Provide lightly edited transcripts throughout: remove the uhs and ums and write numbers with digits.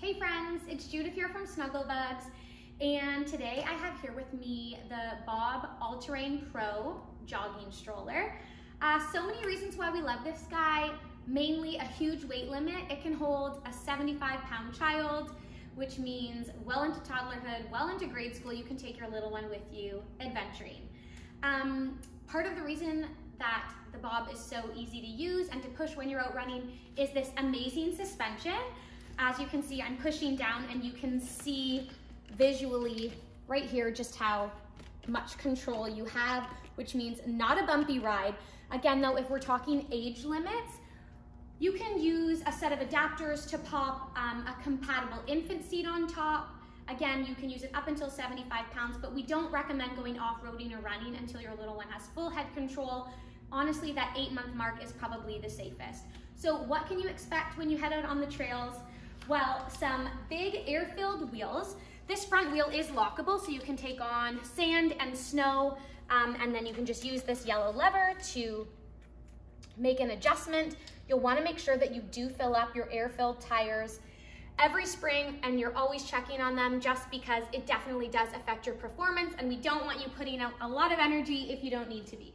Hey friends, it's Judith here from Snuggle Bugz, and today I have here with me the BOB Alterrain Pro jogging stroller. So many reasons why we love this guy, mainly a huge weight limit. It can hold a 75-pound child, which means well into toddlerhood, well into grade school, you can take your little one with you adventuring. Part of the reason that the BOB is so easy to use and to push when you're out running is this amazing suspension. As you can see, I'm pushing down and you can see visually right here just how much control you have, which means not a bumpy ride. Again though, if we're talking age limits, you can use a set of adapters to pop a compatible infant seat on top. Again, you can use it up until 75 pounds, but we don't recommend going off-roading or running until your little one has full head control. Honestly, that 8-month mark is probably the safest. So what can you expect when you head out on the trails? Well, some big air-filled wheels. This front wheel is lockable, so you can take on sand and snow, and then you can just use this yellow lever to make an adjustment. You'll want to make sure that you do fill up your air-filled tires every spring, and you're always checking on them just because it definitely does affect your performance, and we don't want you putting out a lot of energy if you don't need to be.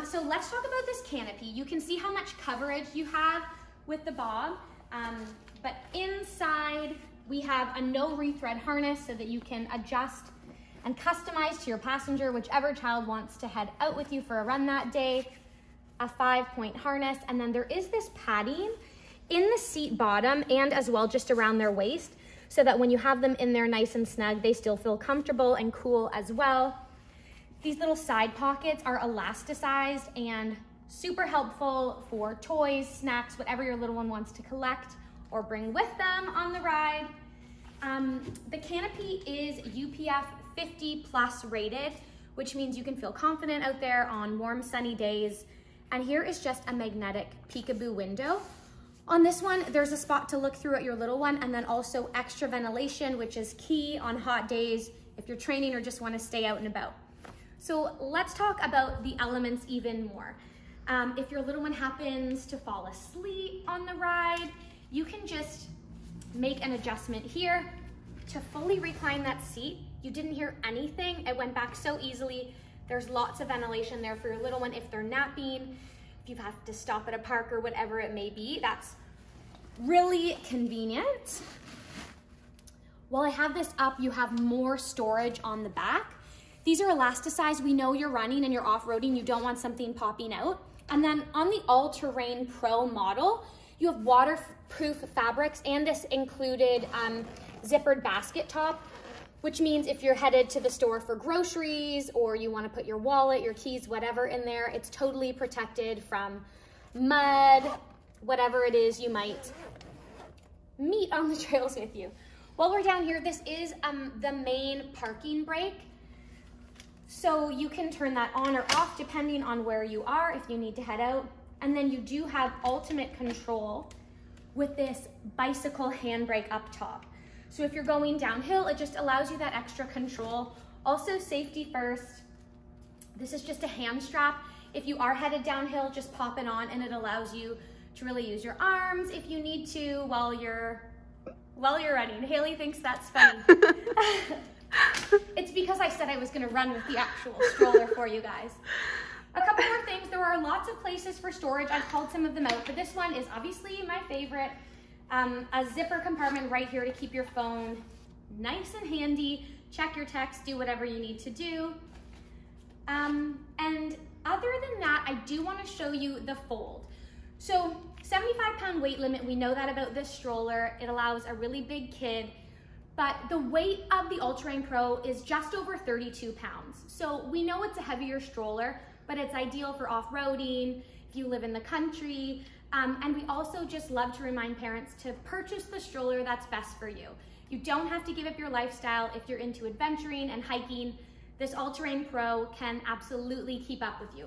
So let's talk about this canopy. You can see how much coverage you have with the BOB. But inside we have a no rethread harness so that you can adjust and customize to your passenger, whichever child wants to head out with you for a run that day, a 5-point harness. And then there is this padding in the seat bottom and as well just around their waist so that when you have them in there nice and snug, they still feel comfortable and cool as well. These little side pockets are elasticized and super helpful for toys, snacks, whatever your little one wants to collect or bring with them on the ride. The canopy is UPF 50+ rated, which means you can feel confident out there on warm, sunny days. And here is just a magnetic peekaboo window. On this one, there's a spot to look through at your little one, and then also extra ventilation, which is key on hot days if you're training or just want to stay out and about. So let's talk about the elements even more. If your little one happens to fall asleep on the ride, you can just make an adjustment here to fully recline that seat. You didn't hear anything. It went back so easily. There's lots of ventilation there for your little one if they're napping, if you have to stop at a park or whatever it may be. That's really convenient. While I have this up, you have more storage on the back. These are elasticized. We know you're running and you're off-roading. You don't want something popping out. And then on the Alterrain Pro model, you have waterproof fabrics and this included zippered basket top, which means if you're headed to the store for groceries or you want to put your wallet, your keys, whatever in there, it's totally protected from mud, whatever it is you might meet on the trails with you. While we're down here, this is the main parking brake. So you can turn that on or off depending on where you are if you need to head out. And then you do have ultimate control with this bicycle handbrake up top. So if you're going downhill, it just allows you that extra control. Also safety first. This is just a hand strap. If you are headed downhill, just pop it on and it allows you to really use your arms if you need to while you're running. Haley thinks that's funny. It's because I said I was gonna run with the actual stroller for you guys. A couple more things. There are lots of places for storage. I've called some of them out, but this one is obviously my favorite. A zipper compartment right here to keep your phone nice and handy, check your text, do whatever you need to do. And other than that, I do want to show you the fold. So 75-pound weight limit, we know that about this stroller. It allows a really big kid, but the weight of the Alterrain Pro is just over 32 pounds. So we know it's a heavier stroller, but it's ideal for off-roading, if you live in the country, and we also just love to remind parents to purchase the stroller that's best for you. You don't have to give up your lifestyle if you're into adventuring and hiking. This Alterrain Pro can absolutely keep up with you.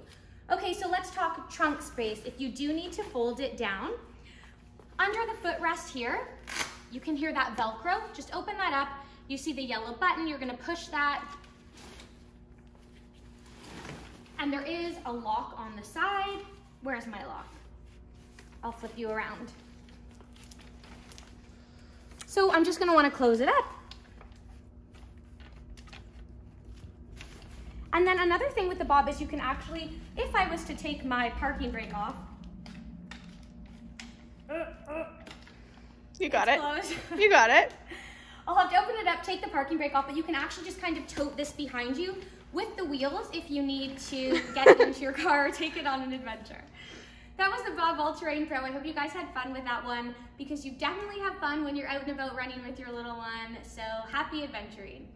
Okay, so let's talk trunk space. If you do need to fold it down, under the footrest here, you can hear that Velcro. Just open that up. You see the yellow button, you're gonna push that. And there is a lock on the side. Where's my lock? I'll flip you around. So I'm just gonna wanna close it up. And then another thing with the Bob is you can actually, if I was to take my parking brake off. You got it. You got it. I'll have to open it up, take the parking brake off, but you can actually just kind of tote this behind you with the wheels if you need to get it into your car or take it on an adventure. That was the BOB Alterrain Pro. I hope you guys had fun with that one, because you definitely have fun when you're out and about running with your little one. So happy adventuring.